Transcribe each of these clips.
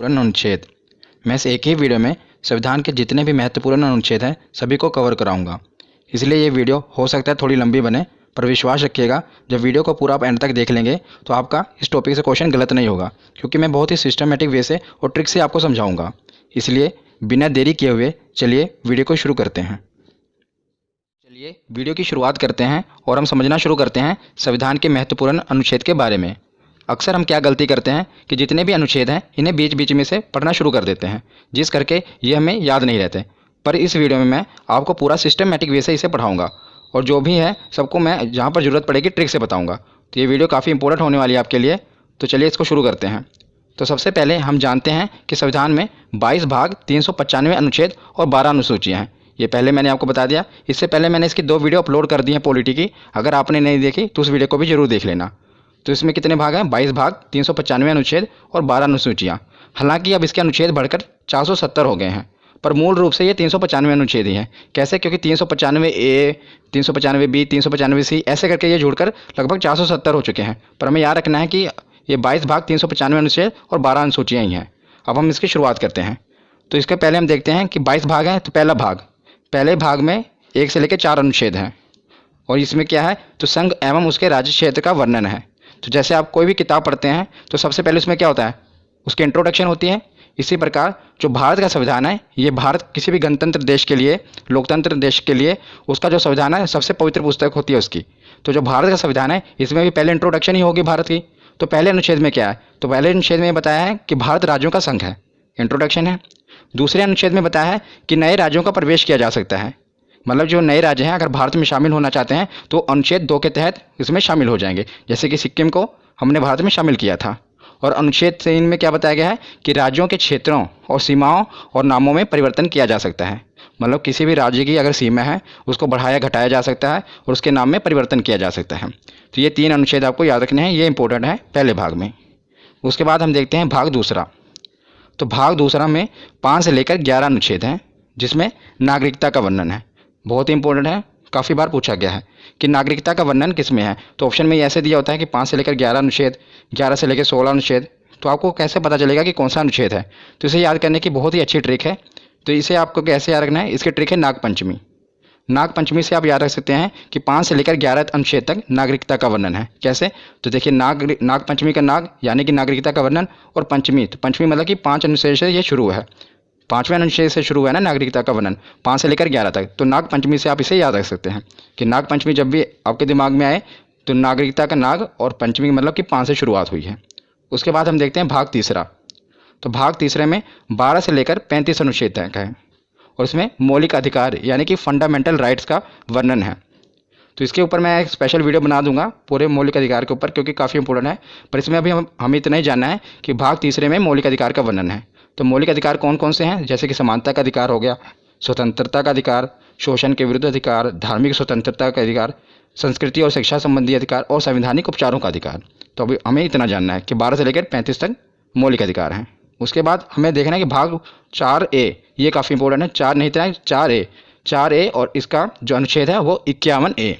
महत्वपूर्ण अनुच्छेद। मैं इस एक ही वीडियो में संविधान के जितने भी महत्वपूर्ण अनुच्छेद हैं सभी को कवर कराऊंगा, इसलिए ये वीडियो हो सकता है थोड़ी लंबी बने, पर विश्वास रखिएगा जब वीडियो को पूरा आप एंड तक देख लेंगे तो आपका इस टॉपिक से क्वेश्चन गलत नहीं होगा, क्योंकि मैं बहुत ही सिस्टमेटिक वे से और ट्रिक से आपको समझाऊंगा। इसलिए बिना देरी किए हुए चलिए वीडियो को शुरू करते हैं। चलिए वीडियो की शुरुआत करते हैं और हम समझना शुरू करते हैं संविधान के महत्वपूर्ण अनुच्छेद के बारे में। अक्सर हम क्या गलती करते हैं कि जितने भी अनुच्छेद हैं इन्हें बीच बीच में से पढ़ना शुरू कर देते हैं, जिस करके ये हमें याद नहीं रहते। पर इस वीडियो में मैं आपको पूरा सिस्टमेटिक वे से इसे पढ़ाऊंगा और जो भी है सबको मैं जहाँ पर ज़रूरत पड़ेगी ट्रिक से बताऊंगा। तो ये वीडियो काफ़ी इंपॉर्टेंट होने वाली है आपके लिए। तो चलिए इसको शुरू करते हैं। तो सबसे पहले हम जानते हैं कि संविधान में 22 भाग, 395 अनुच्छेद और 12 अनुसूचियाँ हैं। ये पहले मैंने आपको बता दिया। इससे पहले मैंने इसकी 2 वीडियो अपलोड कर दी हैं पॉलिटी की, अगर आपने नहीं देखी तो उस वीडियो को भी जरूर देख लेना। तो इसमें कितने भाग हैं? 22 भाग, 395 अनुच्छेद और 12 अनुसूचियाँ। हालांकि अब इसके अनुच्छेद बढ़कर 470 हो गए हैं, पर मूल रूप से ये 395 अनुच्छेद ही हैं। कैसे? क्योंकि 395A, 395B, 395C ऐसे करके ये जुड़कर लगभग 470 हो चुके हैं। पर हमें याद रखना है कि ये 22 भाग, 395 अनुच्छेद और 12 अनुसूचियाँ ही हैं। अब हम इसकी शुरुआत करते हैं। तो इसके पहले हम देखते हैं कि 22 भाग हैं। तो पहले भाग में 1 से लेकर 4 अनुच्छेद हैं और इसमें क्या है? तो संघ एवं उसके राज्य क्षेत्र का वर्णन है। तो जैसे आप कोई भी किताब पढ़ते हैं तो सबसे पहले उसमें क्या होता है? उसकी इंट्रोडक्शन होती है। इसी प्रकार जो भारत का संविधान है, ये भारत किसी भी गणतंत्र देश के लिए, लोकतंत्र देश के लिए उसका जो संविधान है सबसे पवित्र पुस्तक होती है उसकी। तो जो भारत का संविधान है इसमें भी पहले इंट्रोडक्शन ही होगी भारत की। तो पहले अनुच्छेद में क्या है? तो पहले अनुच्छेद में बताया है कि भारत राज्यों का संघ है, इंट्रोडक्शन है। दूसरे अनुच्छेद में बताया है कि नए राज्यों का प्रवेश किया जा सकता है, मतलब जो नए राज्य हैं अगर भारत में शामिल होना चाहते हैं तो अनुच्छेद 2 के तहत इसमें शामिल हो जाएंगे। जैसे कि सिक्किम को हमने भारत में शामिल किया था। और अनुच्छेद 3 में क्या बताया गया है कि राज्यों के क्षेत्रों और सीमाओं और नामों में परिवर्तन किया जा सकता है, मतलब किसी भी राज्य की अगर सीमा है उसको बढ़ाया घटाया जा सकता है और उसके नाम में परिवर्तन किया जा सकता है। तो ये 3 अनुच्छेद आपको याद रखने हैं, ये इंपॉर्टेंट है पहले भाग में। उसके बाद हम देखते हैं भाग दूसरा। तो भाग दूसरा में 5 से लेकर 11 अनुच्छेद हैं, जिसमें नागरिकता का वर्णन है। बहुत ही इंपॉर्टेंट है, काफ़ी बार पूछा गया है कि नागरिकता का वर्णन किस में है। तो ऑप्शन में ऐसे दिया होता है कि 5 से लेकर 11 अनुच्छेद, 11 से लेकर 16 अनुच्छेद। तो आपको कैसे पता चलेगा कि कौन सा अनुच्छेद है? तो इसे याद करने की बहुत ही अच्छी ट्रिक है। तो इसे आपको कैसे याद रखना है? इसकी ट्रिक है नागपंचमी। नागपंचमी से आप याद रख सकते हैं कि 5 से लेकर 11 अनुच्छेद तक नागरिकता का वर्णन है। कैसे? तो देखिए नागपंचमी का नाग यानी कि नागरिकता का वर्णन, और पंचमी, तो पंचमी मतलब कि 5 अनुच्छेद से ये शुरू है, 5वें अनुच्छेद से शुरू है ना नागरिकता का वर्णन, 5 से लेकर 11 तक। तो नागपंचमी से आप इसे याद रख सकते हैं कि नागपंचमी जब भी आपके दिमाग में आए तो नागरिकता का नाग और पंचमी मतलब कि 5 से शुरुआत हुई है। उसके बाद हम देखते हैं भाग तीसरा। तो भाग तीसरे में 12 से लेकर 35 अनुच्छेद तक है और इसमें मौलिक अधिकार यानी कि फंडामेंटल राइट्स का वर्णन है। तो इसके ऊपर मैं एक स्पेशल वीडियो बना दूंगा पूरे मौलिक अधिकार के ऊपर, क्योंकि काफ़ी इंपॉर्टेंट है। पर इसमें अभी हमें इतना ही जानना है कि भाग तीसरे में मौलिक अधिकार का वर्णन है। तो मौलिक अधिकार कौन कौन से हैं? जैसे कि समानता का अधिकार हो गया, स्वतंत्रता का अधिकार, शोषण के विरुद्ध अधिकार, धार्मिक स्वतंत्रता का अधिकार, संस्कृति और शिक्षा संबंधी अधिकार और संवैधानिक उपचारों का अधिकार। तो अभी हमें इतना जानना है कि 12 से लेकर 35 तक मौलिक अधिकार हैं। उसके बाद हमें देखना है कि भाग 4A, ये काफ़ी इंपॉर्टेंट है, 4 नहीं था, 4A और इसका जो अनुच्छेद है वो 51A।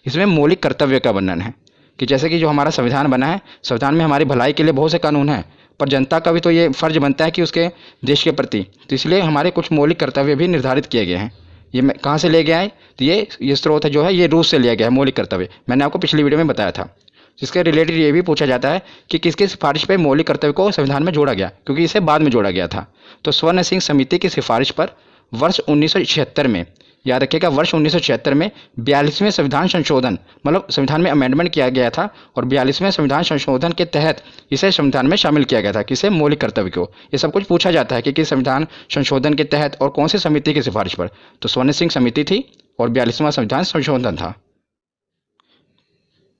इसमें मौलिक कर्तव्य का वर्णन है कि जैसे कि जो हमारा संविधान बना है, संविधान में हमारी भलाई के लिए बहुत से कानून हैं, पर जनता का भी तो ये फर्ज बनता है कि उसके देश के प्रति, तो इसलिए हमारे कुछ मौलिक कर्तव्य भी निर्धारित किए गए हैं। ये मैं कहाँ से ले गया है? तो ये स्रोत है जो है ये रूस से लिया गया है मौलिक कर्तव्य, मैंने आपको पिछली वीडियो में बताया था। जिसके रिलेटेड ये भी पूछा जाता है कि किसकी सिफारिश पर मौलिक कर्तव्य को संविधान में जोड़ा गया, क्योंकि इसे बाद में जोड़ा गया था। तो स्वर्ण सिंह समिति की सिफारिश पर वर्ष 1976 में, याद रखिएगा वर्ष 1976 में 42वें संविधान संशोधन, मतलब संविधान में अमेंडमेंट किया गया था और 42वें संविधान संशोधन के तहत इसे संविधान में शामिल किया गया था। किसे? मौलिक कर्तव्य को। ये सब कुछ पूछा जाता है कि किस संविधान संशोधन के तहत और कौन सी समिति की सिफारिश पर। तो स्वर्ण सिंह समिति थी और 42वां संविधान संशोधन था।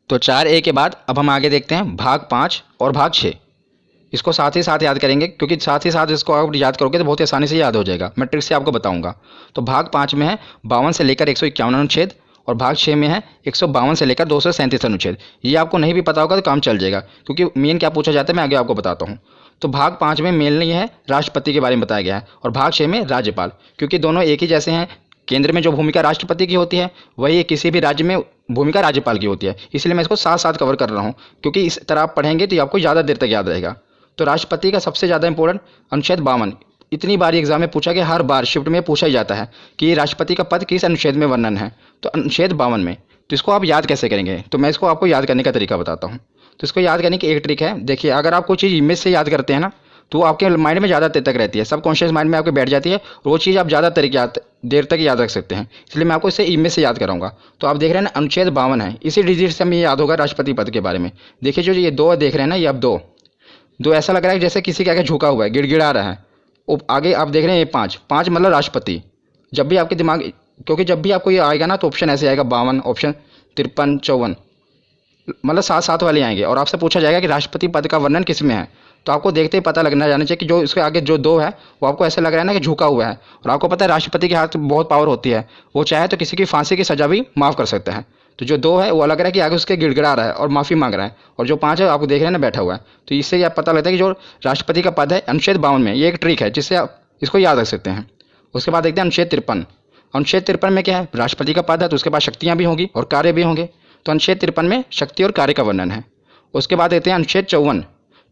तो 4A के बाद अब हम आगे देखते हैं भाग 5 और भाग 6। इसको साथ ही साथ याद करेंगे, क्योंकि साथ ही साथ इसको आप याद करोगे तो बहुत आसानी से याद हो जाएगा। मैं ट्रिक से आपको बताऊंगा। तो भाग 5 में है 52 से लेकर 151 अनुच्छेद और भाग 6 में है 152 से लेकर 237 अनुच्छेद। ये आपको नहीं भी पता होगा तो काम चल जाएगा, क्योंकि मेन क्या पूछा जाता है मैं आगे आपको बताता हूँ। तो भाग 5 में मेन ये है राष्ट्रपति के बारे में बताया गया है और भाग 6 में राज्यपाल, क्योंकि दोनों एक ही जैसे हैं। केंद्र में जो भूमिका राष्ट्रपति की होती है वही किसी भी राज्य में भूमिका राज्यपाल की होती है, इसलिए मैं इसको साथ साथ कवर कर रहा हूँ, क्योंकि इस तरह आप पढ़ेंगे तो आपको ज़्यादा देर तक याद रहेगा। तो राष्ट्रपति का सबसे ज़्यादा इंपॉर्टेंट अनुच्छेद 52, इतनी बार एग्जाम में पूछा गया, हर बार शिफ्ट में पूछा ही जाता है कि राष्ट्रपति का पद किस अनुच्छेद में वर्णन है, तो अनुच्छेद 52 में। तो इसको आप याद कैसे करेंगे, तो मैं इसको आपको याद करने का तरीका बताता हूँ। तो इसको याद करने की एक ट्रिक है, देखिए अगर आप कोई चीज़ इमेज से याद करते हैं ना, तो वो आपके माइंड में ज़्यादा देर तक रहती है, सबकॉन्शियस माइंड में आपके बैठ जाती है, और वो चीज़ आप ज़्यादा देर तक याद रख सकते हैं। इसलिए मैं आपको इसे इमेज से याद कराऊंगा। तो आप देख रहे हैं ना, अनुच्छेद 52 है, इसी डिजिट से हमें याद होगा राष्ट्रपति पद के बारे में। देखिए जो ये दो देख रहे हैं ना, ये अब दो ऐसा लग रहा है जैसे किसी के आगे झुका हुआ है, गिड़गिड़ा रहा है। आगे आप देख रहे हैं ये 5 मतलब राष्ट्रपति। जब भी आपके दिमाग, क्योंकि जब भी आपको ये आएगा ना, तो ऑप्शन ऐसे आएगा 52, ऑप्शन 53, 54, मतलब 7 वाले आएंगे, और आपसे पूछा जाएगा कि राष्ट्रपति पद का वर्णन किस में है। तो आपको देखते ही पता लगना जाना चाहिए कि जो इसके आगे जो 2 है वो आपको ऐसा लग रहा है ना कि झुका हुआ है। और आपको पता है राष्ट्रपति के हाथ में बहुत पावर होती है, वो चाहे तो किसी की फांसी की सजा भी माफ़ कर सकता है। तो जो 2 है वो लग रहा है कि आगे उसके गिड़गिड़ा रहा है और माफ़ी मांग रहा है, और जो 5 है आपको देख रहे हैं ना बैठा हुआ है। तो इससे आप पता लगता है कि जो राष्ट्रपति का पद है अनुच्छेद 52 में, ये एक ट्रिक है जिससे आप इसको याद रख सकते हैं। उसके बाद देखते हैं अनुच्छेद 53। अनुच्छेद 53 में क्या है, राष्ट्रपति का पद है तो उसके बाद शक्तियाँ भी होंगी और कार्य भी होंगे। तो अनुच्छेद 53 में शक्ति और कार्य का वर्णन है। उसके बाद देखते हैं अनुच्छेद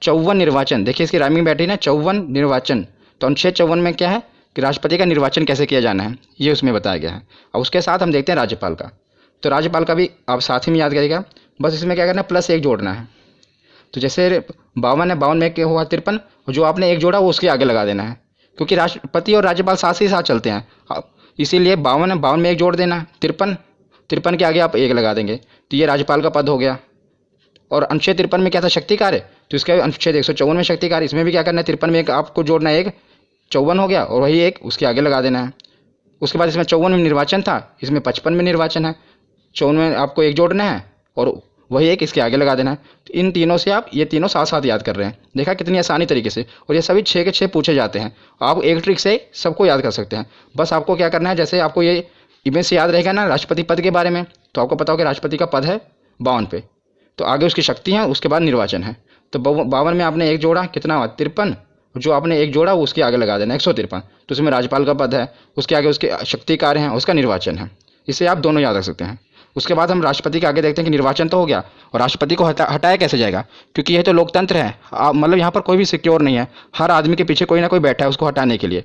54 निर्वाचन। देखिए इसकी राइमिंग बैठी ना, 54 निर्वाचन। तो अनुच्छेद 54 में क्या है कि राष्ट्रपति का निर्वाचन कैसे किया जाना है, ये उसमें बताया गया है। और उसके साथ हम देखते हैं राज्यपाल का। तो राज्यपाल का भी आप साथ ही में याद करिएगा, बस इसमें क्या करना है, +1 जोड़ना है। तो जैसे 52 है, 52 में क्या हुआ 53, और जो आपने 1 जोड़ा वो उसके आगे लगा देना है, क्योंकि राष्ट्रपति और राज्यपाल साथ ही साथ चलते हैं। इसीलिए 52 है, 52 में 1 जोड़ देना, 53 के आगे आप 1 लगा देंगे, तो ये राज्यपाल का पद हो गया। और अनुच्छेद 53 में क्या था, शक्ति कार्य, तो इसका अनुच्छेद 154 में शक्ति कार्य। इसमें भी क्या करना है, 53 में 1 आपको जोड़ना है, 1 54 हो गया, और वही 1 उसके आगे लगा देना है। उसके बाद इसमें 54 में निर्वाचन था, इसमें 55 में निर्वाचन है, 54 में आपको 1 जोड़ना है और वही 1 इसके आगे लगा देना है। तो इन तीनों से आप ये तीनों साथ साथ याद कर रहे हैं, देखा कितनी आसानी तरीके से। और ये सभी 6 के 6 पूछे जाते हैं, आप एक ट्रिक से सबको याद कर सकते हैं। बस आपको क्या करना है, जैसे आपको ये इमेज से याद रहेगा ना राष्ट्रपति पद के बारे में, तो आपको पता हो कि राष्ट्रपति का पद है 52 पे, तो आगे उसकी शक्ति है, उसके बाद निर्वाचन है। तो 52 में आपने 1 जोड़ा, कितना हुआ 53, जो आपने 1 जोड़ा वो उसके आगे लगा देना 153। तो उसमें राज्यपाल का पद है, उसके आगे उसके शक्ति कार्य हैं, उसका निर्वाचन है। इसे आप दोनों याद रख सकते हैं। उसके बाद हम राष्ट्रपति के आगे देखते हैं कि निर्वाचन तो हो गया, और राष्ट्रपति को हटाया कैसे जाएगा, क्योंकि यह तो लोकतंत्र है, मतलब यहाँ पर कोई भी सिक्योर नहीं है, हर आदमी के पीछे कोई ना कोई बैठा है उसको हटाने के लिए।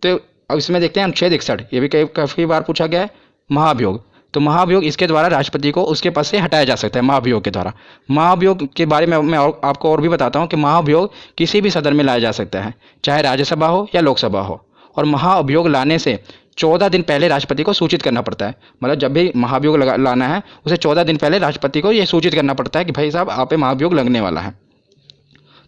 तो अब इसमें देखते हैं अनुच्छेद 61, ये भी काफ़ी बार पूछा गया है, महाभियोग। तो महाभियोग, इसके द्वारा राष्ट्रपति को उसके पद से हटाया जा सकता है, महाभियोग के द्वारा। महाभियोग के बारे में मैं आपको और भी बताता हूँ कि महाभियोग किसी भी सदन में लाया जा सकता है, चाहे राज्यसभा हो या लोकसभा हो। और महाअभियोग लाने से 14 दिन पहले राष्ट्रपति को सूचित करना पड़ता है, मतलब जब भी महाभियोग लाना है उसे 14 दिन पहले राष्ट्रपति को यह सूचित करना पड़ता है कि भाई साहब आप पे महाभियोग लगने वाला है।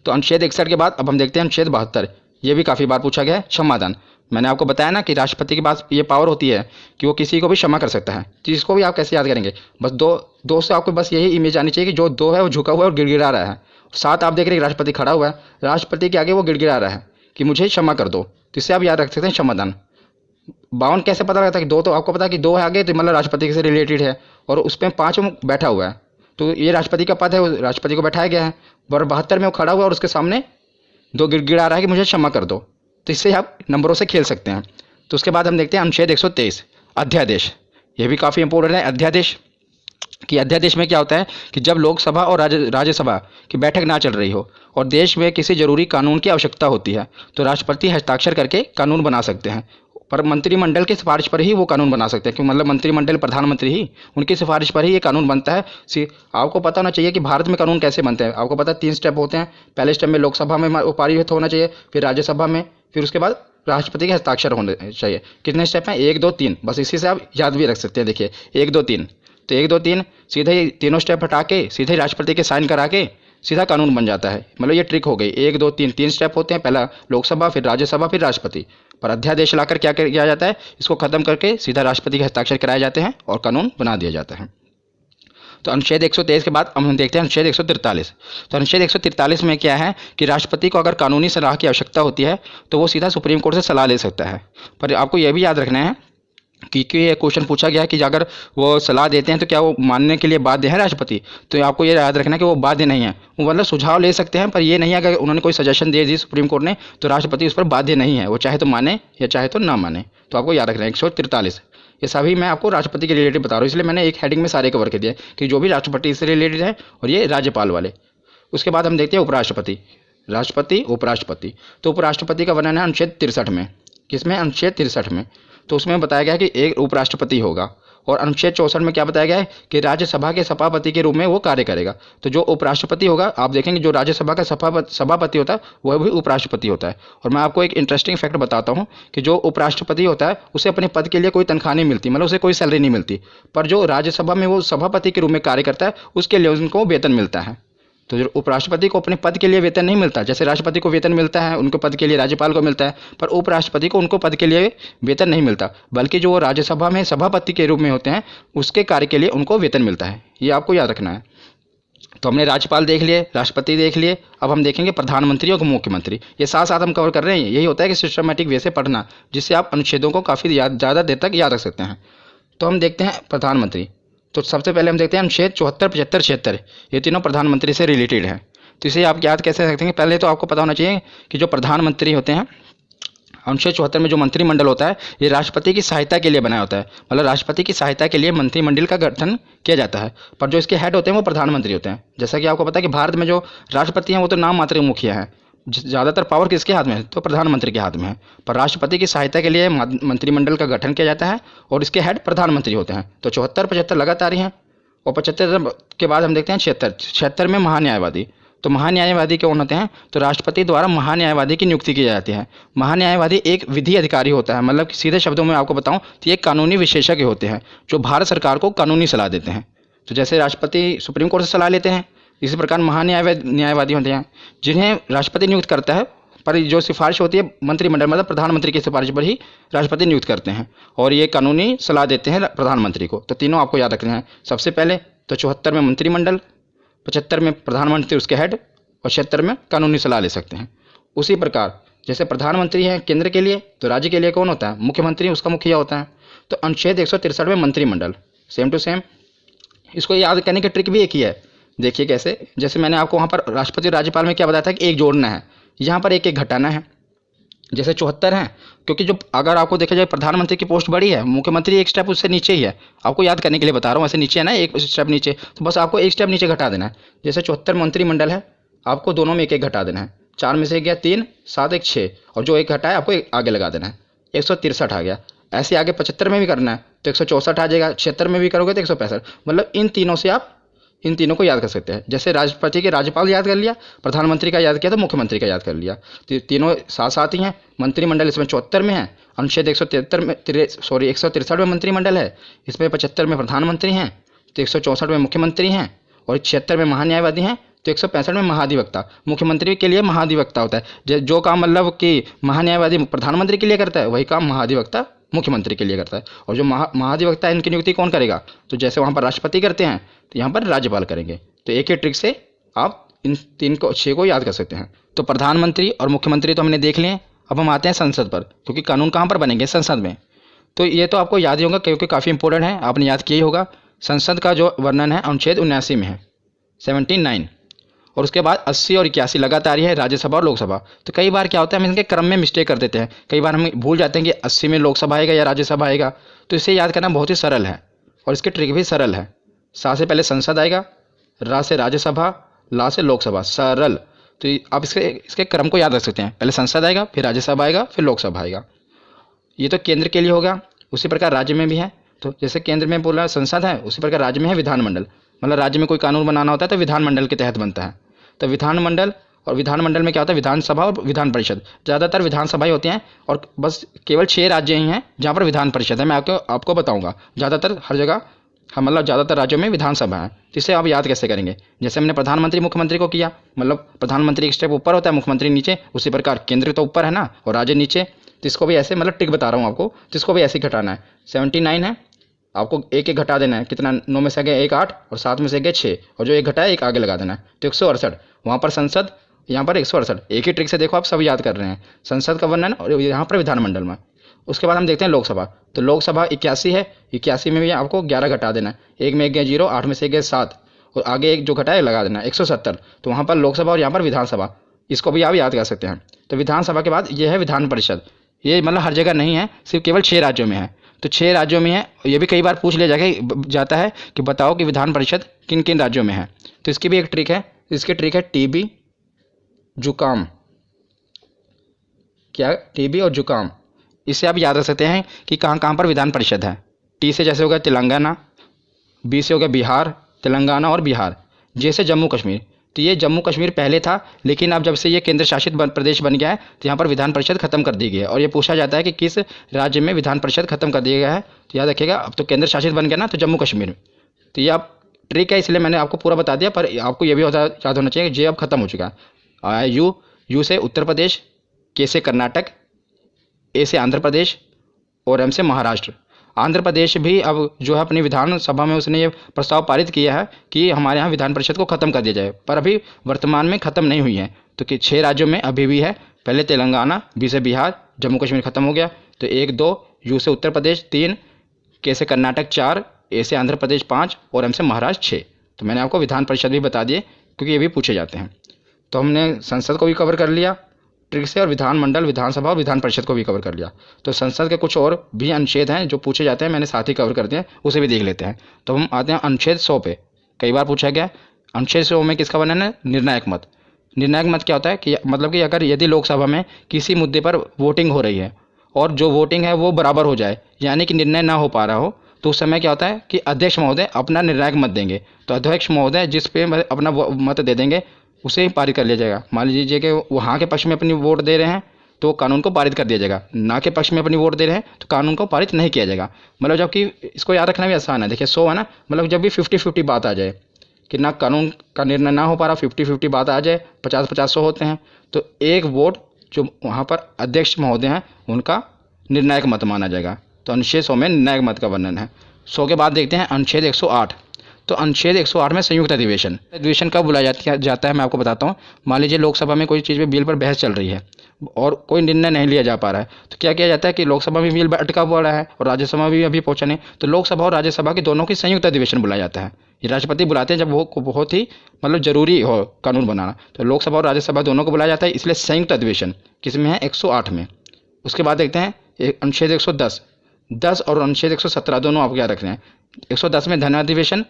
तो अनुच्छेद 61 के बाद अब हम देखते हैं अनुच्छेद 72, ये भी काफ़ी बार पूछा गया है, क्षमादान। मैंने आपको बताया ना कि राष्ट्रपति के पास ये पावर होती है कि वो किसी को भी क्षमा कर सकता है। तो इसको भी आप कैसे याद करेंगे, बस दो से आपको बस यही इमेज आनी चाहिए कि जो 2 है वो झुका हुआ है और गिड़गिड़ा रहा है, 7 आप देख रहे हैं राष्ट्रपति खड़ा हुआ है, राष्ट्रपति के आगे वो गिड़गिड़ा रहा है कि मुझे क्षमा कर दो। तो इससे आप याद रख सकते हैं क्षमादान। 52 कैसे पता लगता है कि 2, तो आपको पता है कि 2 है आगे, तो मतलब राष्ट्रपति से रिलेटेड है, और उस पर 5 बैठा हुआ है, तो ये राष्ट्रपति का पद है, वो राष्ट्रपति को बैठाया गया है। और 72 में वो खड़ा हुआ है और उसके सामने 2 गिड़गिड़ा रहा है कि मुझे क्षमा कर दो। तो इससे आप नंबरों से खेल सकते हैं। तो उसके बाद हम देखते हैं अनुच्छेद 123, अध्यादेश। ये भी काफ़ी इंपॉर्टेंट है, अध्यादेश। कि अध्यादेश में क्या होता है कि जब लोकसभा और राज्यसभा की बैठक ना चल रही हो और देश में किसी जरूरी कानून की आवश्यकता होती है, तो राष्ट्रपति हस्ताक्षर करके कानून बना सकते हैं, पर मंत्रिमंडल की सिफारिश पर ही वो कानून बना सकते हैं, क्योंकि मतलब मंत्रिमंडल प्रधानमंत्री ही, उनकी सिफारिश पर ही ये कानून बनता है। आपको पता होना चाहिए कि भारत में कानून कैसे बनते हैं। आपको पता है 3 स्टेप होते हैं, पहले स्टेप में लोकसभा में पारित होना चाहिए, फिर राज्यसभा में, फिर उसके बाद राष्ट्रपति के हस्ताक्षर होने चाहिए। कितने स्टेप हैं, 1 2 3, बस इसी से आप याद भी रख सकते हैं। देखिए 1 2 3, तो 1 2 3 सीधे ही तीनों स्टेप हटा के सीधे राष्ट्रपति के साइन करा के सीधा कानून बन जाता है। मतलब ये ट्रिक हो गई, 1 2 3 3 स्टेप होते हैं, पहला लोकसभा, फिर राज्यसभा, फिर राष्ट्रपति। पर अध्यादेश लाकर क्या किया जाता है, इसको खत्म करके सीधा राष्ट्रपति के हस्ताक्षर कराए जाते हैं और कानून बना दिया जाता है। तो अनुच्छेद 123 के बाद हम देखते हैं अनुच्छेद 143। तो अनुच्छेद 143 में क्या है कि राष्ट्रपति को अगर कानूनी सलाह की आवश्यकता होती है तो वो सीधा सुप्रीम कोर्ट से सलाह ले सकता है। पर आपको यह भी याद रखना है कि ये क्वेश्चन पूछा गया है कि अगर वो सलाह देते हैं तो क्या वो मानने के लिए बाध्य है राष्ट्रपति, तो आपको ये याद रखना है कि वो बाध्य नहीं है। वो मतलब सुझाव ले सकते हैं, पर ये नहीं है अगर उन्होंने कोई सजेशन दे दी सुप्रीम कोर्ट ने तो राष्ट्रपति उस पर बाध्य नहीं है, वो चाहे तो माने या चाहे तो ना माने। तो आपको याद रखना है 143। ये सभी मैं आपको राष्ट्रपति के रिलेटेड बता रहा हूँ, इसलिए मैंने एक हेडिंग में सारे कवर कर दिए कि जो भी राष्ट्रपति से रिलेटेड है और ये राज्यपाल वाले। उसके बाद हम देखते हैं उपराष्ट्रपति। राष्ट्रपति, उपराष्ट्रपति। तो उपराष्ट्रपति का वर्णन है अनुच्छेद 63 में। किसमें? अनुच्छेद 63 में। तो उसमें बताया गया है कि एक उपराष्ट्रपति होगा। और अनुच्छेद 64 में क्या बताया गया है कि राज्यसभा के सभापति के रूप में वो कार्य करेगा। तो जो उपराष्ट्रपति होगा, आप देखेंगे जो राज्यसभा का सभापति होता है वह भी उपराष्ट्रपति होता है। और मैं आपको एक इंटरेस्टिंग फैक्ट बताता हूँ कि जो उपराष्ट्रपति होता है उसे अपने पद के लिए कोई तनख्वाह नहीं मिलती, मतलब उसे कोई सैलरी नहीं मिलती। पर जो राज्यसभा में वो सभापति के रूप में कार्य करता है उसके लिए उनको वेतन मिलता है। तो जो उपराष्ट्रपति को अपने पद के लिए वेतन नहीं मिलता, जैसे राष्ट्रपति को वेतन मिलता है उनके पद के लिए, राज्यपाल को मिलता है, पर उपराष्ट्रपति को उनको पद के लिए वेतन नहीं मिलता, बल्कि जो राज्यसभा में सभापति के रूप में होते हैं उसके कार्य के लिए उनको वेतन मिलता है। ये आपको याद रखना है। तो हमने राज्यपाल देख लिए, राष्ट्रपति देख लिए, अब हम देखेंगे प्रधानमंत्री और मुख्यमंत्री। ये साथ साथ हम कवर कर रहे हैं। यही होता है कि सिस्टमेटिक वे से पढ़ना, जिससे आप अनुच्छेदों को काफ़ी ज़्यादा देर तक याद रख सकते हैं। तो हम देखते हैं प्रधानमंत्री। तो सबसे पहले हम देखते हैं अनुच्छेद 74, 75, 76। ये तीनों प्रधानमंत्री से रिलेटेड है। तो इसे आप याद कैसे रख सकते हैं? पहले तो आपको पता होना चाहिए कि जो प्रधानमंत्री होते हैं, अनुच्छेद 74 में जो मंत्रिमंडल होता है ये राष्ट्रपति की सहायता के लिए बनाया होता है। मतलब राष्ट्रपति की सहायता के लिए मंत्रिमंडल का गठन किया जाता है, पर जो इसके हेड होते हैं वो प्रधानमंत्री होते हैं। जैसा कि आपको पता है कि भारत में जो राष्ट्रपति हैं वो तो नाम मात्र मुखिया हैं। ज़्यादातर पावर किसके हाथ में है? तो प्रधानमंत्री के हाथ में है। पर राष्ट्रपति की सहायता के लिए मंत्रिमंडल का गठन किया जाता है और इसके हेड प्रधानमंत्री होते हैं। तो 74, 75 लगातार ही हैं। और 75 के बाद हम देखते हैं 76। 76 में महान्यायवादी। तो महान्यायवादी कौन होते हैं? तो राष्ट्रपति द्वारा महान्यायवादी की नियुक्ति की जाती है। महान्यायवादी एक विधि अधिकारी होता है, मतलब सीधे शब्दों में आपको बताऊं तो ये कानूनी विशेषज्ञ होते हैं जो भारत सरकार को कानूनी सलाह देते हैं। तो जैसे राष्ट्रपति सुप्रीम कोर्ट से सलाह लेते हैं, इसी प्रकार न्यायवादी होते हैं जिन्हें राष्ट्रपति नियुक्त करता है, पर जो सिफारिश होती है मंत्रिमंडल, मतलब प्रधानमंत्री की सिफारिश पर ही राष्ट्रपति नियुक्त करते हैं और ये कानूनी सलाह देते हैं प्रधानमंत्री को। तो तीनों आपको याद रखने हैं। सबसे पहले तो 74 में मंत्रिमंडल, 75 में प्रधानमंत्री उसके हेड, और 76 में कानूनी सलाह ले सकते हैं। उसी प्रकार जैसे प्रधानमंत्री है केंद्र के लिए, तो राज्य के लिए कौन होता है? मुख्यमंत्री, उसका मुखिया होता है। तो अनुच्छेद 163 में मंत्रिमंडल, सेम टू सेम। इसको याद करने की ट्रिक भी एक ही है। देखिए कैसे, जैसे मैंने आपको वहाँ पर राष्ट्रपति और राज्यपाल में क्या बताया था कि एक जोड़ना है, यहाँ पर एक एक घटाना है। जैसे 74 है, क्योंकि जो अगर आपको देखा जाए प्रधानमंत्री की पोस्ट बड़ी है, मुख्यमंत्री एक स्टेप उससे नीचे ही है। आपको याद करने के लिए बता रहा हूँ, ऐसे नीचे है ना, एक स्टेप नीचे, तो बस आपको एक स्टेप नीचे घटा देना है। जैसे 74 मंत्रिमंडल है, आपको दोनों में एक एक घटा देना है। 4 में से एक गया 3, 7 एक 6, और जो एक घटा है आपको एक आगे लगा देना है। 163 आ गया। ऐसे आगे 75 में भी करना है तो 164 आ जाएगा। 76 में भी करोगे तो 165। मतलब इन तीनों से आप इन तीनों को याद कर सकते हैं। जैसे राष्ट्रपति के राज्यपाल याद कर लिया, प्रधानमंत्री का याद किया तो मुख्यमंत्री का याद कर लिया। तो तीनों साथ साथ ही हैं। मंत्रिमंडल इसमें 74 में है, अनुच्छेद 163 में 163 में मंत्रिमंडल है, इसमें 75 में प्रधानमंत्री हैं, तो 164 में मुख्यमंत्री हैं, और 76 में महान्यायवादी हैं, तो 165 में महाधिवक्ता। मुख्यमंत्री के लिए महाधिवक्ता होता है। जो काम मतलब कि महान्यायवादी प्रधानमंत्री के लिए करता है, वही काम महाधिवक्ता मुख्यमंत्री के लिए करता है। और जो महाधिवक्ता है इनकी नियुक्ति कौन करेगा? तो जैसे वहाँ पर राष्ट्रपति करते हैं तो यहाँ पर राज्यपाल करेंगे। तो एक ही ट्रिक से आप इन 6 को याद कर सकते हैं। तो प्रधानमंत्री और मुख्यमंत्री तो हमने देख लिए। अब हम आते हैं संसद पर, क्योंकि कानून कहाँ पर बनेंगे? संसद में। तो ये तो आपको याद ही होगा क्योंकि काफ़ी इंपॉर्टेंट है, आपने याद किया ही होगा। संसद का जो वर्णन है अनुच्छेद 79 में है, 79। और उसके बाद 80 और 81 लगातार ही है, राज्यसभा और लोकसभा। तो कई बार क्या होता है हम इनके क्रम में मिस्टेक कर देते हैं। कई बार हम भूल जाते हैं कि 80 में लोकसभा आएगा या राज्यसभा आएगा। तो इसे याद करना बहुत ही सरल है और इसकी ट्रिक भी सरल है। सा से पहले संसद आएगा, रा से राज्यसभा, ला से लोकसभा, सरल। तो आप इसके क्रम को याद रख सकते हैं। पहले संसद आएगा, फिर राज्यसभा आएगा, फिर लोकसभा आएगा। ये तो केंद्र के लिए होगा। उसी प्रकार राज्य में भी है। तो जैसे केंद्र में बोला संसद है, उसी प्रकार राज्य में है विधानमंडल। मतलब राज्य में कोई कानून बनाना होता है तो विधानमंडल के तहत बनता है। तो विधानमंडल, और विधानमंडल में क्या होता है? विधानसभा और विधान परिषद। ज़्यादातर विधानसभाएं होती हैं और बस केवल 6 राज्य ही हैं जहाँ पर विधान परिषद है। मैं आपको बताऊंगा। ज़्यादातर हर जगह मतलब ज़्यादातर राज्यों में विधानसभा है। तो इसे आप याद कैसे करेंगे? जैसे हमने प्रधानमंत्री मुख्यमंत्री को किया, मतलब प्रधानमंत्री एक स्टेप ऊपर होता है, मुख्यमंत्री नीचे। उसी प्रकार केंद्र तो ऊपर है ना और राज्य नीचे। तो इसको भी ऐसे, मतलब ट्रिक बता रहा हूँ आपको, तो इसको भी ऐसे ही घटाना है। 79 है, आपको एक एक घटा देना है। कितना? 9 में से गए 1 8, और 7 में से गए 6, और जो एक घटा है एक आगे लगा देना है। तो 168। वहाँ पर संसद, यहाँ पर 168। एक ही ट्रिक से देखो आप सब याद कर रहे हैं। संसद का वर्णन और यहाँ पर विधानमंडल में। उसके बाद हम देखते हैं लोकसभा। तो लोकसभा 81 है, 81 में भी आपको 11 घटा देना है। 1 में 1 गया 0, 8 में से गए 7, और आगे एक जो घटा है लगा देना है 170। तो वहाँ पर लोकसभा और यहाँ पर विधानसभा, इसको भी आप याद कर सकते हैं। तो विधानसभा के बाद ये है विधान परिषद। ये मतलब हर जगह नहीं है, सिर्फ केवल 6 राज्यों में है। तो 6 राज्यों में है। ये भी कई बार पूछ लिया जाता है कि बताओ कि विधान परिषद किन किन राज्यों में है। तो इसकी भी एक ट्रिक है। इसकी ट्रिक है TB, जुकाम, क्या, टीबी और जुकाम। इससे आप याद रख सकते हैं कि कहाँ कहाँ पर विधान परिषद है। टी से जैसे हो गया तेलंगाना, बी से हो गया बिहार, तेलंगाना और बिहार। जे से जम्मू कश्मीर, तो ये जम्मू कश्मीर पहले था, लेकिन अब जब से ये केंद्र शासित प्रदेश बन गया है तो यहाँ पर विधान परिषद खत्म कर दी गई है। और ये पूछा जाता है कि किस राज्य में विधान परिषद खत्म कर दिया गया है, तो याद रखिएगा अब तो केंद्र शासित बन गया ना, तो जम्मू कश्मीर में। तो ये आप ट्रिक है, इसलिए मैंने आपको पूरा बता दिया, पर आपको ये भी याद होना चाहिए कि जे अब खत्म हो चुका है। यू से उत्तर प्रदेश, के से कर्नाटक, ए से आंध्र प्रदेश और एम से महाराष्ट्र। आंध्र प्रदेश भी अब जो है अपनी विधानसभा में उसने ये प्रस्ताव पारित किया है कि हमारे यहाँ विधान परिषद को खत्म कर दिया जाए, पर अभी वर्तमान में खत्म नहीं हुई है। तो कि 6 राज्यों में अभी भी है, पहले तेलंगाना, बी से बिहार, जम्मू कश्मीर खत्म हो गया, तो 1 2, यू से उत्तर प्रदेश 3, के से कर्नाटक 4, ए से आंध्र प्रदेश 5 और एम से महाराष्ट्र 6। तो मैंने आपको विधान परिषद भी बता दिए क्योंकि ये भी पूछे जाते हैं। तो हमने संसद को भी कवर कर लिया ट्रिक से, और विधानमंडल, विधानसभा और विधान परिषद को भी कवर कर लिया। तो संसद के कुछ और भी अनुच्छेद हैं जो पूछे जाते हैं, मैंने साथ ही कवर कर दिए, उसे भी देख लेते हैं। तो हम आते हैं अनुच्छेद 100 पे। कई बार पूछा गया अनुच्छेद 100 में किसका वर्णन है? निर्णायक मत। निर्णायक मत क्या होता है कि मतलब कि अगर यदि लोकसभा में किसी मुद्दे पर वोटिंग हो रही है और जो वोटिंग है वो बराबर हो जाए, यानी कि निर्णय ना हो पा रहा हो, तो उस समय क्या होता है कि अध्यक्ष महोदय अपना निर्णायक मत देंगे। तो अध्यक्ष महोदय जिस पे अपना मत दे देंगे उसे ही पारित कर लिया जाएगा। मान लीजिए कि वहाँ के पक्ष में अपनी वोट दे रहे हैं तो कानून को पारित कर दिया जाएगा, ना के पक्ष में अपनी वोट दे रहे हैं तो कानून को पारित नहीं किया जाएगा। मतलब जबकि इसको याद रखना भी आसान है। देखिए 100 है ना, मतलब जब भी 50-50 बात आ जाए कि ना कानून का निर्णय ना हो पा रहा, 50-50 बात आ जाए, 50-50 100 होते हैं, तो एक वोट जो वहाँ पर अध्यक्ष महोदय हैं उनका निर्णायक मत माना जाएगा। तो अनुच्छेद 100 में निर्णायक मत का वर्णन है। 100 के बाद देखते हैं अनुच्छेद 108। तो अनुच्छेद 108 में संयुक्त अधिवेशन। अधिवेशन कब बुलाया जाता है मैं आपको बताता हूँ। मान लीजिए लोकसभा में कोई चीज़ पे बिल पर बहस चल रही है और कोई निर्णय नहीं लिया जा पा रहा है, तो क्या किया जाता है कि लोकसभा में बिल अटका हुआ है और राज्यसभा में भी अभी पहुंचा नहीं, तो लोकसभा और राज्यसभा के दोनों की संयुक्त अधिवेशन बुलाया जाता है। ये राष्ट्रपति बुलाते हैं जब वो बहुत ही मतलब जरूरी हो कानून बनाना, तो लोकसभा और राज्यसभा दोनों को बुलाया जाता है, इसलिए संयुक्त अधिवेशन किसमें है? 108 में। उसके बाद देखते हैं अनुच्छेद 110 और अनुच्छेद 117 दोनों आपको याद रखना है। 110 में धन अधिवेशन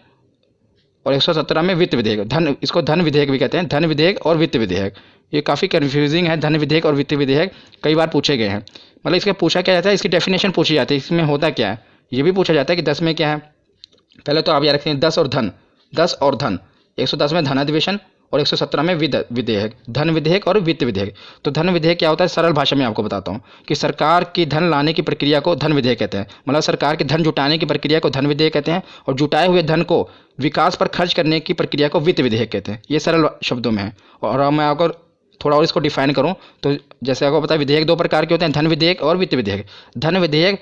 और 117 में वित्त विधेयक। धन, इसको धन विधेयक भी कहते हैं, धन विधेयक और वित्त विधेयक। ये काफ़ी कन्फ्यूजिंग है, धन विधेयक और वित्त विधेयक कई बार पूछे गए हैं। मतलब इसका पूछा क्या जाता है, इसकी डेफिनेशन पूछी जाती है, इसमें होता क्या है ये भी पूछा जाता है कि 10 में क्या है। पहले तो आप याद रखते हैं 10 और धन, 10 और धन। 110 में धन अधिवेशन और 117 में विधेयक, धन विधेयक और वित्त विधेयक। तो धन विधेयक क्या होता है, सरल भाषा में आपको बताता हूँ कि सरकार की धन लाने की प्रक्रिया को धन विधेयक कहते हैं। मतलब सरकार की धन जुटाने की प्रक्रिया को धन विधेयक कहते हैं और जुटाए हुए धन को विकास पर खर्च करने की प्रक्रिया को वित्त विधेयक कहते हैं। ये सरल शब्दों में है। और मैं आपको थोड़ा और इसको डिफाइन करूं तो जैसे आपको पता है विधेयक 2 प्रकार के होते हैं, धन विधेयक और वित्त विधेयक। धन विधेयक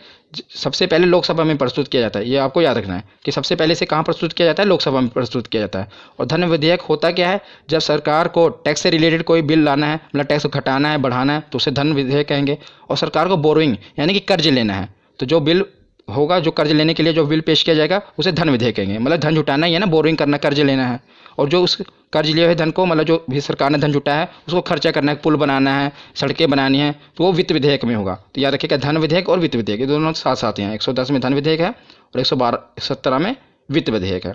सबसे पहले लोकसभा में प्रस्तुत किया जाता है, ये आपको याद रखना है कि सबसे पहले से कहाँ प्रस्तुत किया जाता है, लोकसभा में प्रस्तुत किया जाता है। और धन विधेयक होता क्या है, जब सरकार को टैक्स से रिलेटेड कोई बिल लाना है, मतलब टैक्स घटाना है, बढ़ाना है, तो उसे धन विधेयक कहेंगे। और सरकार को बोरोइंग यानी कि कर्ज लेना है, तो जो बिल होगा, जो कर्ज लेने के लिए जो बिल पेश किया जाएगा उसे धन विधेयक कहेंगे। मतलब धन जुटाना ही है ना, बोरोइंग करना, कर्ज लेना है। और जो उस कर्ज लिए हुए धन को, मतलब जो भी सरकार ने धन जुटाया है उसको खर्चा करना है, पुल बनाना है, सड़कें बनानी है, तो वो वित्त विधेयक में होगा। तो याद रखिएगा धन विधेयक और वित्त विधेयक ये दोनों साथ साथ हैं। 110 में धन विधेयक है और 117 में वित्त विधेयक है।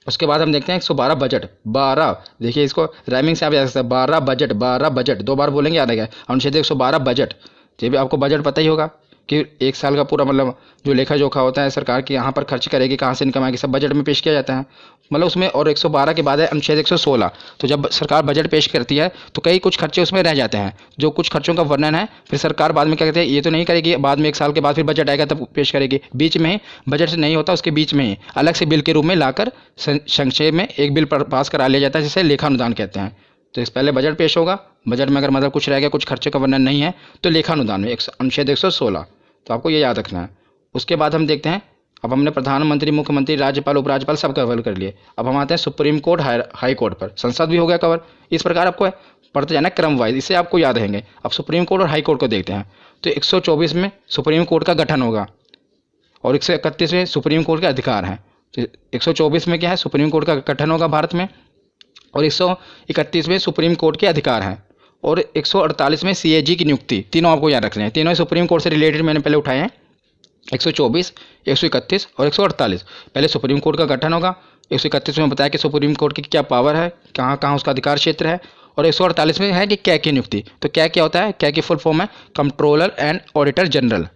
उसके बाद हम देखते हैं 112 बजट। 12, देखिए इसको राइमिंग से आप याद सकते हैं, 12 बजट, 12 बजट 2 बार बोलेंगे, याद रहेगा। अनुच्छेद 112 बजट। ये भी आपको बजट पता ही होगा कि एक साल का पूरा मतलब जो लेखा जोखा होता है सरकार की, यहाँ पर खर्च करेगी, कहाँ से इनकम आएगी, सब बजट में पेश किया जाता है। मतलब उसमें। और 112 के बाद है अनुच्छेद 116। तो जब सरकार बजट पेश करती है तो कई कुछ खर्चे उसमें रह जाते हैं, जो कुछ खर्चों का वर्णन है फिर सरकार बाद में क्या कहते हैं, ये तो नहीं करेगी, बाद में 1 साल के बाद फिर बजट आएगा तब पेश करेगी। बीच में ही बजट से नहीं होता, उसके बीच में ही अलग से बिल के रूप में लाकर संक्षेप में एक बिल पास करा लिया जाता है, जिसे लेखानुदान कहते हैं। तो इस पहले बजट पेश होगा, बजट में अगर मतलब कुछ रह गया, कुछ खर्चे का वर्णन नहीं है, तो लेखानुदान में अनुच्छेद 116। तो आपको ये याद रखना है। उसके बाद हम देखते हैं, अब हमने प्रधानमंत्री, मुख्यमंत्री, राज्यपाल, उपराज्यपाल सब कवर कर लिए। अब हम आते हैं सुप्रीम कोर्ट, हाई कोर्ट पर। संसद भी हो गया कवर। इस प्रकार आपको पढ़ते जाना क्रम वाइज, इससे आपको याद रहेंगे। अब सुप्रीम कोर्ट और हाई कोर्ट को देखते हैं। तो 124 में सुप्रीम कोर्ट का गठन होगा और 131 में सुप्रीम कोर्ट के अधिकार हैं। तो 124 में क्या है, सुप्रीम कोर्ट का गठन होगा भारत में, और 131 में सुप्रीम कोर्ट के अधिकार हैं, और 148 में CAG की नियुक्ति। तीनों आपको याद रखने हैं, तीनों सुप्रीम कोर्ट से रिलेटेड मैंने पहले उठाए हैं। 124, 131 और 148। पहले सुप्रीम कोर्ट का गठन होगा। 131 में बताया कि सुप्रीम कोर्ट की क्या पावर है, कहाँ कहाँ उसका अधिकार क्षेत्र है, और 148 में है कि कैग की नियुक्ति। तो कैग क्या होता है? कैग की फुल फॉर्म है कंट्रोलर एंड ऑडिटर जनरल,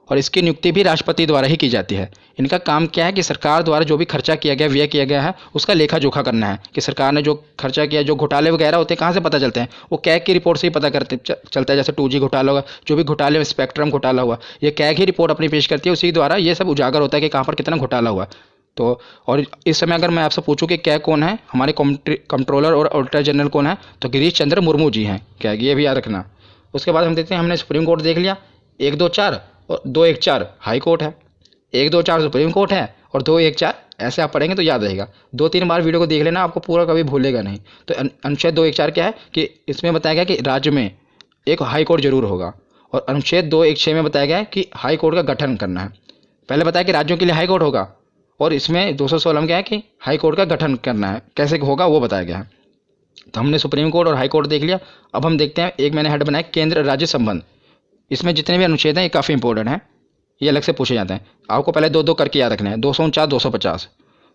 और इसकी नियुक्ति भी राष्ट्रपति द्वारा ही की जाती है। इनका काम क्या है कि सरकार द्वारा जो भी खर्चा किया गया, व्यय किया गया है, उसका लेखा जोखा करना है कि सरकार ने जो खर्चा किया, जो घोटाले वगैरह होते हैं कहाँ से पता चलते हैं? वो कैग की रिपोर्ट से ही पता चलता है। जैसे 2G घोटाला होगा, जो भी घोटाले, स्पेक्ट्रम घोटाला हुआ, ये कैग ही रिपोर्ट अपनी पेश करती है, उसी द्वारा ये सब उजागर होता है कि कहाँ पर कितना घोटाला हुआ। तो और इस समय अगर मैं आपसे पूछूं कि कैग कौन है, हमारे कंट्रोलर और ऑडिटर जनरल कौन है, तो गिरीश चंद्र मुर्मू जी हैं कैग, ये भी याद रखना। उसके बाद हम देखते हैं, हमने सुप्रीम कोर्ट देख लिया, 1, 2, 4 और 2, 1, 4 हाई कोर्ट है, 1, 2, 4 सुप्रीम कोर्ट है और 2, 1, 4 ऐसे आप पढ़ेंगे तो याद रहेगा। 2-3 बार वीडियो को देख लेना, आपको पूरा कभी भूलेगा नहीं। तो अनुच्छेद 2, 1, 4 क्या है कि इसमें बताया गया कि राज्य में एक हाई कोर्ट जरूर होगा, और अनुच्छेद 2, 1, 6 में बताया गया है कि हाई कोर्ट का गठन करना है। पहले बताया कि राज्यों के लिए हाई कोर्ट होगा, और इसमें 216 में क्या है कि हाई कोर्ट का गठन करना है, कैसे होगा वो बताया गया है। तो हमने सुप्रीम कोर्ट और हाई कोर्ट देख लिया। अब हम देखते हैं, एक मैंने हेड बनाया केंद्र राज्य संबंध। इसमें जितने भी अनुच्छेद हैं ये काफ़ी इंपॉर्टेंट हैं, ये अलग से पूछे जाते हैं। आपको पहले 2-2 करके याद रखना है, 249, 250।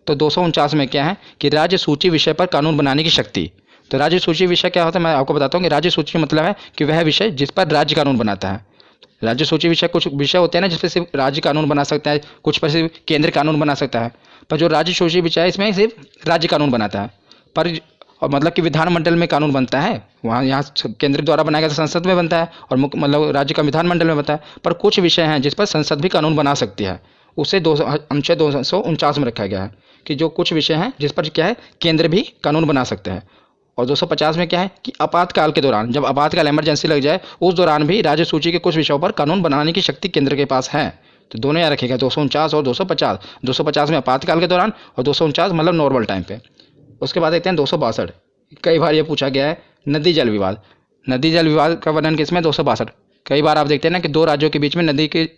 तो 249 में क्या है कि राज्य सूची विषय पर कानून बनाने की शक्ति। तो राज्य सूची विषय क्या होता है, मैं आपको बताता हूँ कि राज्य सूची मतलब है कि वह विषय जिस पर राज्य कानून बनाता है। राज्य सूची विषय, कुछ विषय होते हैं ना जिस पर सिर्फ राज्य कानून बना सकता है, कुछ पर सिर्फ केंद्र कानून बना सकता है, पर जो राज्य सूची विषय है इसमें सिर्फ राज्य कानून बनाता है। पर और मतलब कि विधानमंडल में कानून बनता है, वहाँ यहाँ केंद्र द्वारा बनाया गया संसद में बनता है, और मतलब राज्य का विधानमंडल में बनता है। पर कुछ विषय हैं जिस पर संसद भी कानून बना सकती है, उसे अनुच्छेद 249 में रखा गया है कि जो कुछ विषय हैं जिस पर क्या है केंद्र भी कानून बना सकते हैं। और 250 में क्या है कि आपातकाल के दौरान, जब आपातकाल इमरजेंसी लग जाए, उस दौरान भी राज्य सूची के कुछ विषयों पर कानून बनाने की शक्ति केंद्र के पास है। तो दोनों याद रखिएगा, 249 और 250। 250 में आपातकाल के दौरान और 249 मतलब नॉर्मल टाइम पे। उसके बाद देखते हैं 262। कई बार ये पूछा गया है, नदी जल विवाद। नदी जल विवाद का वर्णन किसमें? 262। कई बार आप देखते हैं ना कि दो राज्यों के बीच में नदी के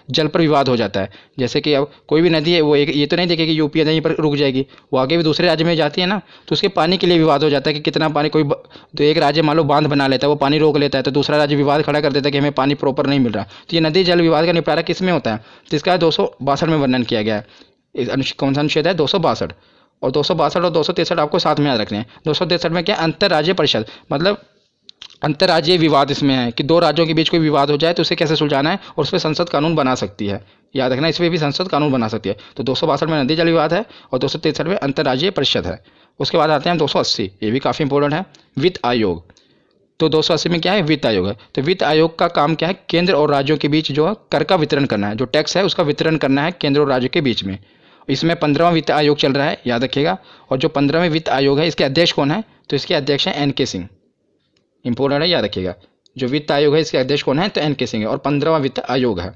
जल पर विवाद हो जाता है। जैसे कि अब कोई भी नदी है, वो एक ये तो नहीं देखेगी यूपी है, यहीं पर रुक जाएगी, वो आगे भी दूसरे राज्य में जाती है ना, तो उसके पानी के लिए विवाद हो जाता है कि कितना पानी। तो एक राज्य मान लो बांध बना लेता है, वो पानी रोक लेता है, तो दूसरा राज्य विवाद खड़ा कर देता है कि हमें पानी प्रॉपर नहीं मिल रहा। तो ये नदी जल विवाद का निपटारा किस में होता है? तो इसका 262 में वर्णन किया गया है। कौन सा अनुच्छेद है? 262। और 262 और 263 आपको साथ में याद रखने हैं। 263 में क्या? अंतर्राज्यीय परिषद, मतलब अंतर्राज्यीय विवाद इसमें है कि दो राज्यों के बीच कोई विवाद हो जाए तो उसे कैसे सुलझाना है, और उस पर संसद कानून बना सकती है। याद रखना, इसमें भी संसद कानून बना सकती है। तो 262 में नदी जल विवाद है और 263 में अंतर्राज्यीय परिषद है। उसके बाद आते हैं 280, ये भी काफ़ी इंपॉर्टेंट है, वित्त आयोग। तो 280 में क्या है? वित्त आयोग है। तो वित्त आयोग का काम क्या है? केंद्र और राज्यों के बीच जो है कर का वितरण करना है, जो टैक्स है उसका वितरण करना है केंद्र और राज्य के बीच में। इसमें 15वां वित्त आयोग चल रहा है, याद रखिएगा। और जो 15वें वित्त आयोग है, इसके अध्यक्ष कौन है? तो इसके अध्यक्ष हैं NK सिंह। इंपॉर्टेंट है, याद रखिएगा। जो वित्त आयोग है इसके अध्यक्ष कौन है? तो NK सिंह है, और 15वां वित्त आयोग है।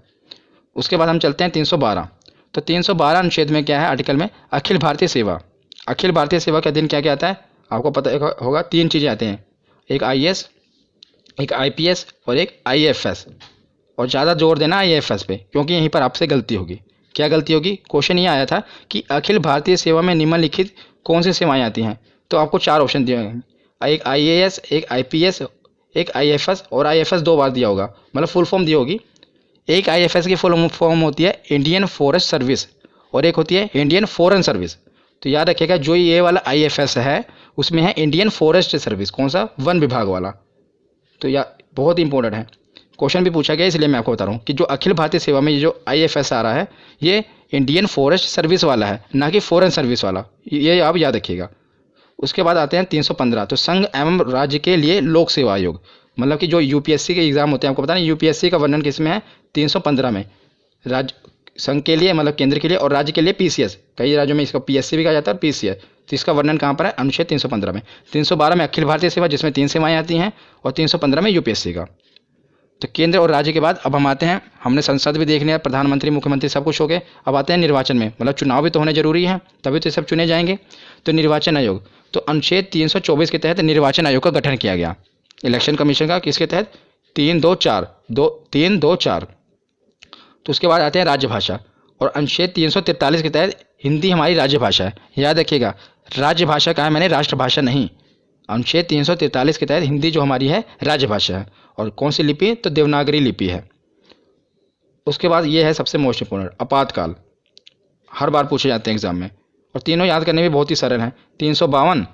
उसके बाद हम चलते हैं 312। तो 312 अनुच्छेद में क्या है? आर्टिकल में अखिल भारतीय सेवा। अखिल भारतीय सेवा के अधीन क्या क्या आता है? आपको पता होगा, 3 चीज़ें आती हैं, एक IAS, एक IPS और एक IAFS। और ज़्यादा जोर देना IAFS पे, क्योंकि यहीं पर आपसे गलती होगी। क्या गलती होगी? क्वेश्चन ये आया था कि अखिल भारतीय सेवा में निम्नलिखित कौन सी सेवाएं आती हैं? तो आपको 4 ऑप्शन दिए हैं, एक IAS, एक IPS, एक IAFS, और IAFS 2 बार दिया होगा, मतलब फुल फॉर्म दी होगी। एक IAFS की फुल फॉर्म होती है इंडियन फॉरेस्ट सर्विस, और एक होती है इंडियन फॉरेन सर्विस। तो याद रखिएगा, जो ये वाला IAFS है उसमें है इंडियन फॉरेस्ट सर्विस। कौन सा? वन विभाग वाला। तो यह बहुत इंपॉर्टेंट है, क्वेश्चन भी पूछा गया, इसलिए मैं आपको बता रहा हूँ कि जो अखिल भारतीय सेवा में ये जो IAFS आ रहा है, ये इंडियन फॉरेस्ट सर्विस वाला है, ना कि फॉरेन सर्विस वाला, ये आप याद रखिएगा। उसके बाद आते हैं 315। तो संघ एवं राज्य के लिए लोक सेवा आयोग, मतलब कि जो UPSC के एग्जाम होते हैं, आपको पता नहीं UPSC का वर्णन किस में है? 315 में। राज्य संघ के लिए मतलब केंद्र के लिए, और राज्य के लिए PCS। कई राज्यों में इसका PSC भी कहा जाता है और PCS। तो इसका वर्णन कहाँ पर है? अनुच्छेद 315 में। 312 में अखिल भारतीय सेवा, जिसमें 3 सेवाएं आती हैं, और 315 में UPSC का। तो केंद्र और राज्य के बाद अब हम आते हैं, हमने संसद भी देख लिया, प्रधानमंत्री, मुख्यमंत्री सब कुछ हो गए। अब आते हैं निर्वाचन में, मतलब चुनाव भी तो होने जरूरी है, तभी तो सब चुने जाएंगे। तो निर्वाचन आयोग, तो अनुच्छेद 324 के तहत निर्वाचन आयोग का गठन किया गया, इलेक्शन कमीशन का। किसके तहत? 324। तो उसके बाद आते हैं राज्यभाषा, और अनुच्छेद 343 के तहत हिंदी हमारी राज्य भाषा है। याद रखिएगा, राज्य भाषा कहा है मैंने, राष्ट्रभाषा नहीं। अनुच्छेद 343 के तहत हिंदी जो हमारी है राज्यभाषा है। और कौन सी लिपि? तो देवनागरी लिपि है। उसके बाद ये है सबसे मोस्ट इंपोर्टेंट, आपातकाल। हर बार पूछे जाते हैं एग्जाम में, और तीनों याद करने में बहुत ही सरल हैं। 352,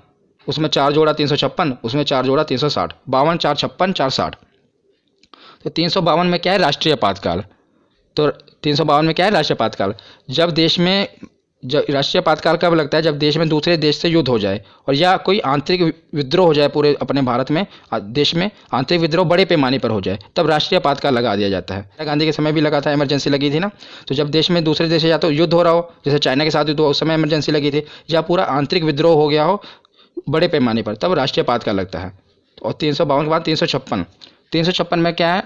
उसमें 4 जोड़ा 356, उसमें 4 जोड़ा 360, 52 4 56 4 60। तो 352 में क्या है, राष्ट्रीय आपातकाल। तो 352 में क्या है, राष्ट्रीय आपातकाल। जब देश में राष्ट्रीय आपातकाल कब लगता है, जब देश में दूसरे देश से युद्ध हो जाए और या कोई आंतरिक विद्रोह हो जाए पूरे अपने भारत में, देश में आंतरिक विद्रोह बड़े पैमाने पर हो जाए, तब राष्ट्रीय आपातकाल लगा दिया जाता है। इंदिरा गांधी के समय भी लगा था, इमरजेंसी लगी थी ना। तो जब देश में दूसरे देश से या तो युद्ध हो रहा हो, जैसे चाइना के साथ युद्ध हो, उस समय इमरजेंसी लगी थी, या पूरा आंतरिक विद्रोह हो गया हो बड़े पैमाने पर, तब राष्ट्रीय आपातकाल लगता है। और 352 के बाद 356 में क्या है,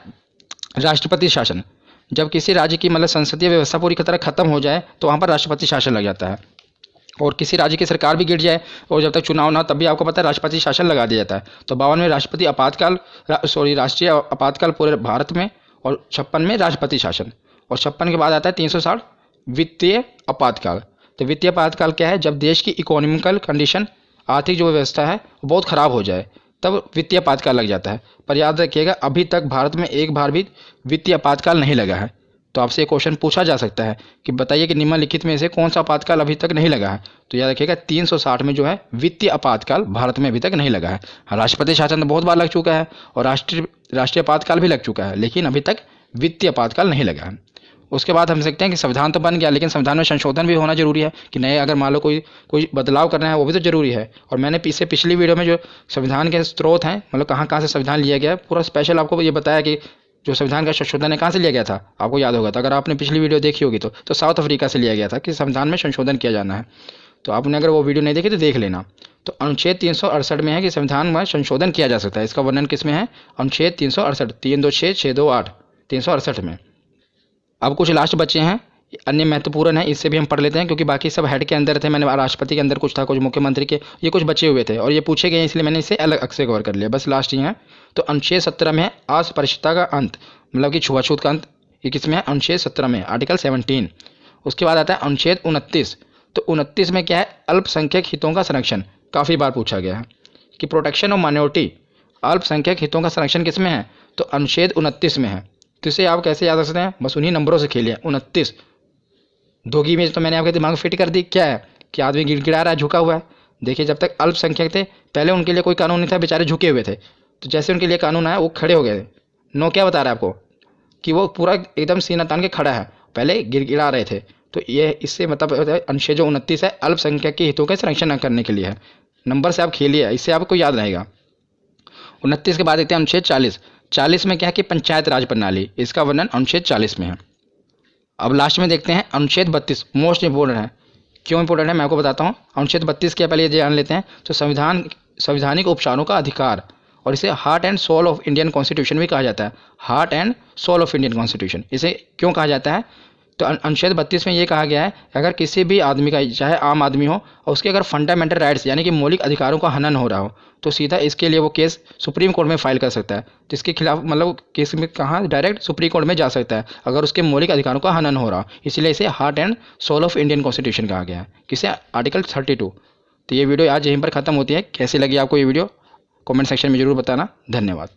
राष्ट्रपति शासन। जब किसी राज्य की मतलब संसदीय व्यवस्था पूरी तरह खत्म हो जाए तो वहाँ पर राष्ट्रपति शासन लग जाता है। और किसी राज्य की सरकार भी गिर जाए और जब तक चुनाव ना, तब भी आपको पता है राष्ट्रपति शासन लगा दिया जाता है। तो 52 में राष्ट्रपति आपातकाल राष्ट्रीय आपातकाल पूरे भारत में, और 56 में राष्ट्रपति शासन, और 56 के बाद आता है 360 वित्तीय आपातकाल। तो वित्तीय आपातकाल क्या है, जब देश की इकोनॉमिकल कंडीशन, आर्थिक जो व्यवस्था है वो बहुत ख़राब हो जाए, तब वित्तीय आपातकाल लग जाता है। पर याद रखिएगा, अभी तक भारत में एक बार भी वित्तीय आपातकाल नहीं लगा है। तो आपसे एक क्वेश्चन पूछा जा सकता है कि बताइए कि निम्नलिखित में से कौन सा आपातकाल अभी तक नहीं लगा है। तो याद रखिएगा 360 में जो है वित्तीय आपातकाल भारत में अभी तक नहीं लगा है। राष्ट्रपति शासन तो बहुत बार लग चुका है और राष्ट्रीय आपातकाल भी लग चुका है, लेकिन अभी तक वित्तीय आपातकाल नहीं लगा है। उसके बाद हम सकते हैं कि संविधान तो बन गया, लेकिन संविधान में संशोधन भी होना जरूरी है कि नए, अगर मान लो कोई बदलाव करना है, वो भी तो जरूरी है। और मैंने पिछली वीडियो में जो संविधान के स्रोत हैं, मतलब कहाँ कहाँ से संविधान लिया गया है, पूरा स्पेशल आपको ये बताया कि जो संविधान का संशोधन है कहाँ से लिया गया था, आपको याद होगा। तो अगर आपने पिछली वीडियो देखी होगी तो साउथ अफ्रीका से लिया गया था कि संविधान में संशोधन किया जाना है। तो आपने अगर वो वीडियो नहीं देखी तो देख लेना। तो अनुच्छेद 368 में है कि संविधान में संशोधन किया जा सकता है। इसका वर्णन किस में है, अनुच्छेद 368, 326 628 368 में। अब कुछ लास्ट बचे हैं, अन्य महत्वपूर्ण है, इससे भी हम पढ़ लेते हैं क्योंकि बाकी सब हेड के अंदर थे। मैंने राष्ट्रपति के अंदर कुछ था, कुछ मुख्यमंत्री के, ये कुछ बचे हुए थे और ये पूछे गए, इसलिए मैंने इसे अलग से कवर कर लिया। बस लास्ट ही है। तो अनुच्छेद 17 में है अस्पृश्यता का अंत, मतलब कि छुआछूत का अंत। ये किसमें है, अनुच्छेद 17 में, आर्टिकल 17। उसके बाद आता है अनुच्छेद 29। तो 29 में क्या है, अल्पसंख्यक हितों का संरक्षण। काफ़ी बार पूछा गया है कि प्रोटेक्शन ऑफ माइनॉरिटी, अल्पसंख्यक हितों का संरक्षण किसमें है, तो अनुच्छेद 29 में है। तो इसे आप कैसे याद रख सकते हैं, बस उन्हीं नंबरों से खेलिए। 29 धोगी में तो मैंने आपके दिमाग में फिट कर दी, क्या है कि आदमी गिड़गिड़ा रहा है, झुका हुआ है। देखिए, जब तक अल्पसंख्यक थे पहले उनके लिए कोई कानून नहीं था, बेचारे झुके हुए थे। तो जैसे उनके लिए कानून आया वो खड़े हो गए। नो क्या बता रहा है आपको कि वो पूरा एकदम सीना तान के खड़ा है, पहले गिड़गिड़ा रहे थे। तो ये इससे मतलब अनुच्छेद जो 29 है अल्पसंख्यक के हितों का संरक्षण करने के लिए है। नंबर से आप खेलिए, इससे आपको याद रहेगा। 29 के बाद देखते हैं अनुच्छेद 40। 40 में क्या है कि पंचायत राज प्रणाली, इसका वर्णन अनुच्छेद 40 में है। अब लास्ट में देखते हैं अनुच्छेद 32, मोस्ट इंपोर्टेंट है। क्यों इंपोर्टेंट है मैं आपको बताता हूँ। अनुच्छेद 32 क्या, पहले ये जान लेते हैं। तो संवैधानिक उपचारों का अधिकार, और इसे heart and soul of Indian constitution भी कहा जाता है। Heart and soul of Indian constitution इसे क्यों कहा जाता है, तो अनुच्छेद 32 में ये कहा गया है अगर किसी भी आदमी का, चाहे आम आदमी हो, और उसके अगर फंडामेंटल राइट्स यानी कि मौलिक अधिकारों का हनन हो रहा हो, तो सीधा इसके लिए वो केस सुप्रीम कोर्ट में फाइल कर सकता है। तो इसके खिलाफ मतलब केस में कहाँ, डायरेक्ट सुप्रीम कोर्ट में जा सकता है अगर उसके मौलिक अधिकारों का हनन हो रहा हो। इसीलिए इसे heart and soul of Indian constitution कहा गया है। किसे, आर्टिकल 32। तो ये वीडियो आज यहीं पर ख़त्म होती है। कैसी लगी आपको ये वीडियो, कमेंट सेक्शन में ज़रूर बताना। धन्यवाद।